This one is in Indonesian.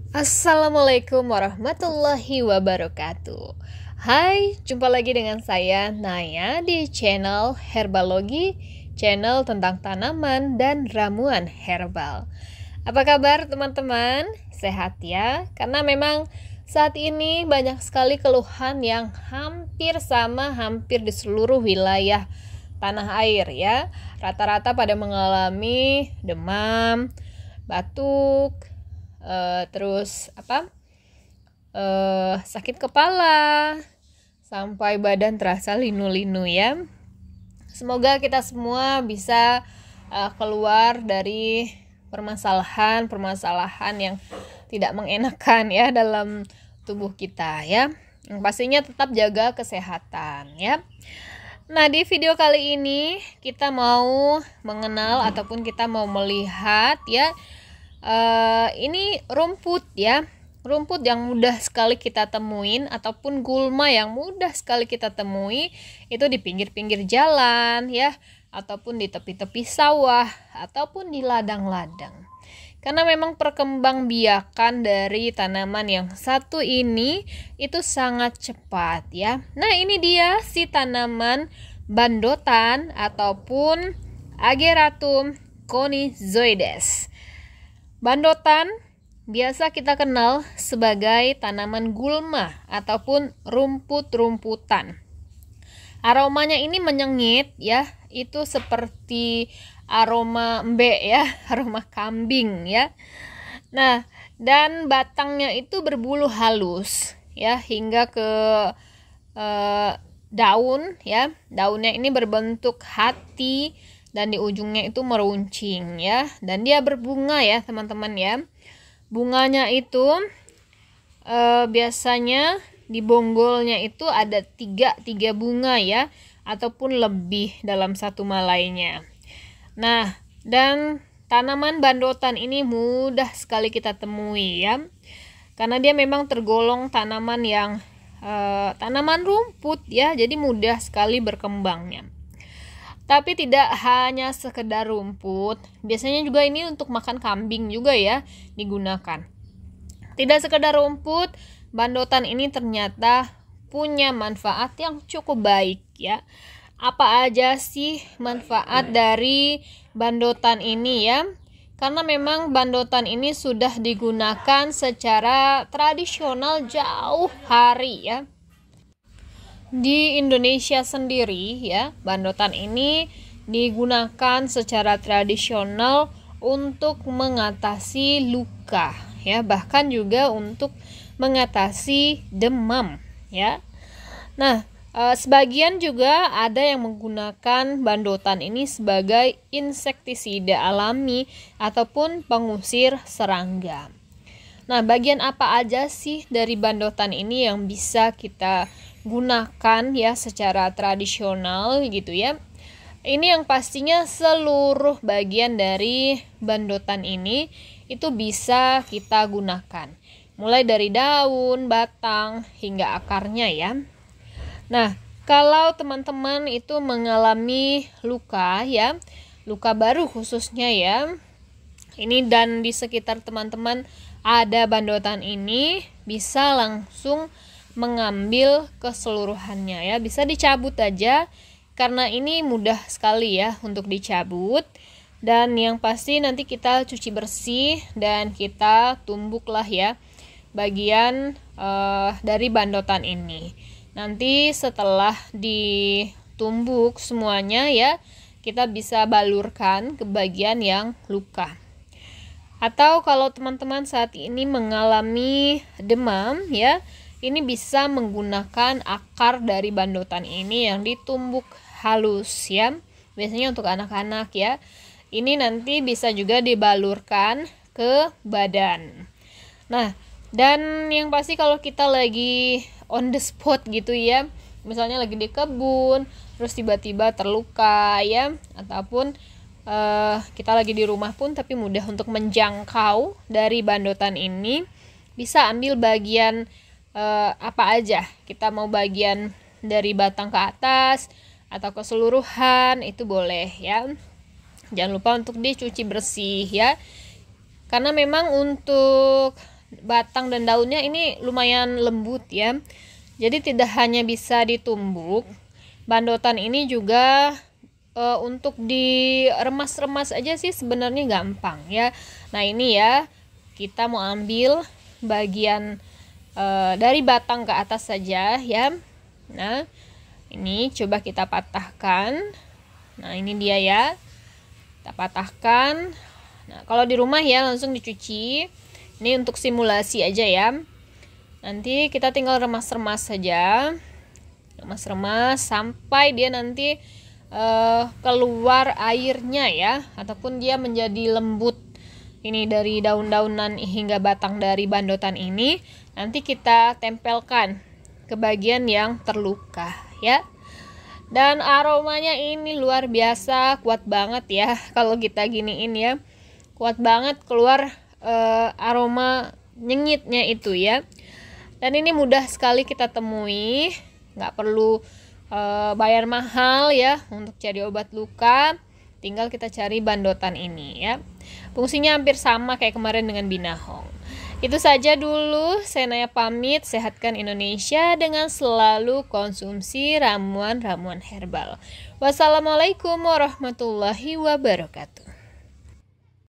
Assalamualaikum warahmatullahi wabarakatuh. Hai, jumpa lagi dengan saya Naya di channel Herbalogi, channel tentang tanaman dan ramuan herbal. Apa kabar teman-teman? Sehat ya? Karena memang saat ini banyak sekali keluhan yang hampir sama hampir di seluruh wilayah tanah air ya. Rata-rata pada mengalami demam, batuk, terus sakit kepala sampai badan terasa linu-linu ya. Semoga kita semua bisa keluar dari permasalahan yang tidak mengenakan ya dalam tubuh kita ya. Yang pastinya tetap jaga kesehatan ya. Nah, di video kali ini kita mau mengenal ataupun kita mau melihat ya, ini rumput ya, rumput yang mudah sekali kita temuin ataupun gulma yang mudah sekali kita temui itu di pinggir-pinggir jalan ya, ataupun di tepi-tepi sawah ataupun di ladang-ladang. Karena memang perkembangbiakan dari tanaman yang satu ini itu sangat cepat ya. Nah, ini dia si tanaman bandotan ataupun Ageratum conizoides. Bandotan biasa kita kenal sebagai tanaman gulma ataupun rumput-rumputan. Aromanya ini menyengit ya, itu seperti aroma embe ya, aroma kambing ya. Nah, dan batangnya itu berbulu halus ya hingga ke daun ya. Daunnya ini berbentuk hati dan di ujungnya itu meruncing ya, dan dia berbunga ya teman-teman ya. Bunganya itu biasanya di bonggolnya itu ada tiga bunga ya, ataupun lebih dalam satu malainya. Nah, dan tanaman bandotan ini mudah sekali kita temui ya, karena dia memang tergolong tanaman yang tanaman rumput ya, jadi mudah sekali berkembangnya. Tapi tidak hanya sekedar rumput, biasanya juga ini untuk makan kambing juga ya digunakan. Tidak sekedar rumput, bandotan ini ternyata punya manfaat yang cukup baik ya. Apa aja sih manfaat dari bandotan ini ya? Karena memang bandotan ini sudah digunakan secara tradisional jauh hari ya. Di Indonesia sendiri ya, bandotan ini digunakan secara tradisional untuk mengatasi luka ya, bahkan juga untuk mengatasi demam ya. Nah, sebagian juga ada yang menggunakan bandotan ini sebagai insektisida alami ataupun pengusir serangga. Nah, bagian apa aja sih dari bandotan ini yang bisa kita gunakan ya secara tradisional gitu ya? Ini yang pastinya seluruh bagian dari bandotan ini itu bisa kita gunakan. Mulai dari daun, batang, hingga akarnya ya. Nah, kalau teman-teman itu mengalami luka ya, luka baru khususnya ya, ini dan di sekitar teman-teman ada bandotan ini, bisa langsung mengambil keseluruhannya ya, bisa dicabut aja karena ini mudah sekali ya untuk dicabut. Dan yang pasti nanti kita cuci bersih dan kita tumbuklah ya bagian dari bandotan ini. Nanti setelah ditumbuk semuanya ya, kita bisa balurkan ke bagian yang luka. Atau kalau teman-teman saat ini mengalami demam ya, ini bisa menggunakan akar dari bandotan ini yang ditumbuk halus ya. Biasanya untuk anak-anak ya. Ini nanti bisa juga dibalurkan ke badan. Nah, dan yang pasti kalau kita lagi on the spot gitu ya, misalnya lagi di kebun terus tiba-tiba terluka ya, ataupun kita lagi di rumah pun tapi mudah untuk menjangkau dari bandotan ini, bisa ambil bagian apa aja. Kita mau bagian dari batang ke atas atau keseluruhan itu boleh ya. Jangan lupa untuk dicuci bersih ya. Karena memang untuk batang dan daunnya ini lumayan lembut ya. Jadi tidak hanya bisa ditumbuk, bandotan ini juga untuk diremas-remas aja sih sebenarnya gampang ya. Nah ini ya, kita mau ambil bagian dari batang ke atas saja ya. Nah ini coba kita patahkan. Nah ini dia ya, kita patahkan. Nah kalau di rumah ya langsung dicuci. Ini untuk simulasi aja ya. Nanti kita tinggal remas-remas saja, remas-remas sampai dia nanti keluar airnya ya, ataupun dia menjadi lembut ini dari daun-daunan hingga batang dari bandotan ini. Nanti kita tempelkan ke bagian yang terluka ya. Dan aromanya ini luar biasa, kuat banget ya kalau kita giniin ya, kuat banget keluar aroma nyengitnya itu ya. Dan ini mudah sekali kita temui, nggak perlu bayar mahal ya untuk cari obat luka. Tinggal kita cari bandotan ini ya. Fungsinya hampir sama kayak kemarin dengan binahong. Itu saja dulu, saya Naya pamit. Sehatkan Indonesia dengan selalu konsumsi ramuan-ramuan herbal. Wassalamualaikum warahmatullahi wabarakatuh.